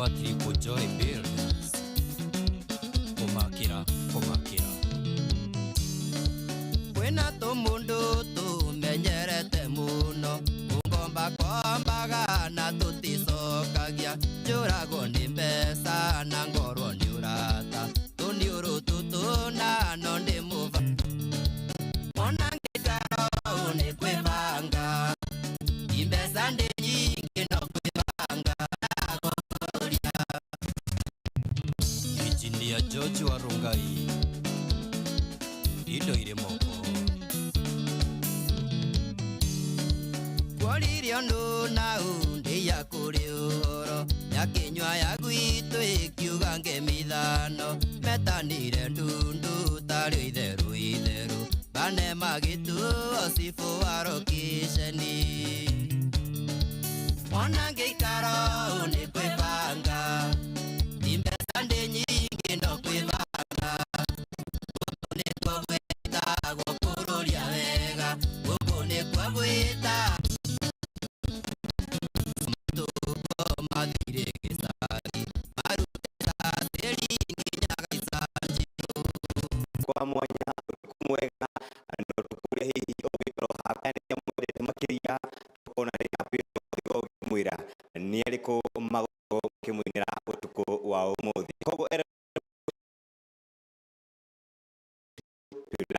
wa Triple Joy Builders. Kumakira Wena tomundu tumenyerete muno Kungomba kombaga na tuticokagia Njurago ni mbeca na ngorwo ni urata Tuniuru tutuna no ndi muva Mona ngikaro ni kwivanga Imbesa ndi nyingi no kwivanga Ichini ya George wa Rongai Indo ire moko Kwalirio nuna undi ya kuri uhoro Ya kinywa ya gwitu ikiuga ngemithano Metanire ndundu tario itheru Bane magitu osifu warokisheni Mwana ngikaro ni kwivanga Imbesa ndi nyingi no kwivanga Guku ni kwa gwita gukururia wega Guku ni kwa gwita Matuko mathire gisari Marutesa seri nginyaga isajiru Kwa mwanya kumwega Ando tukure hihi ogikoro hakane ya mwere makiria Tukona ria pito ogimwira Ni aliko mago kimwinira utuko wa umuthi Kogo ere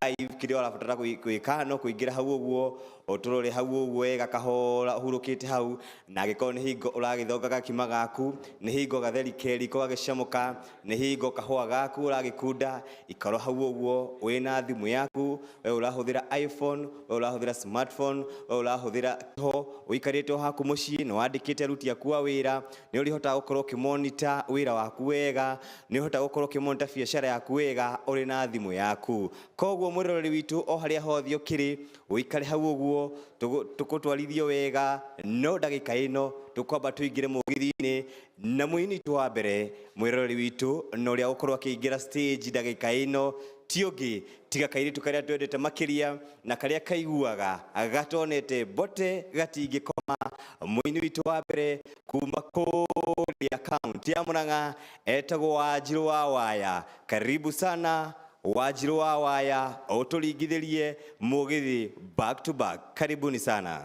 live kirio arabatara gwika no kuingira hau uguo oturore hau uguo wega kahora hurukite hau na giko ni hingo uragithongaga kima gaku ni hingo gatheri keri ko gagicamuka ni hingo kahwa gaku uragikunda ikaro hau uguo wina thimu yaku we urahuthira iPhone we urahuthira smartphone we urahuthira ho uikarite haku mucii no wandikite ruti yaku wa wira ni urihota gukorwo kimonitor wira waku wega ni urihota gukorwo kimonitor biashara yaku wega uri na thimu yaku koguo mwiroreri witu o haria hothe ukiri uikare hau uguo tukutwarithio wega no ndagika ino tukwamba tuingire mugithi-ini na muini twa mbere mwiroreri witu no ria gukorwo akiingira stage ndagika ino tiogi tiga kairitu karia twendete makiria na karia kaiguaga gatonete bote gatingikoma muini witu wa mbere kuma kuri account ya Murang'a etagwo Wanjiru wa Waya. Karibu sana Wanjiru wa Waya, uturingithirie mugithi back to back. Karibuni sana.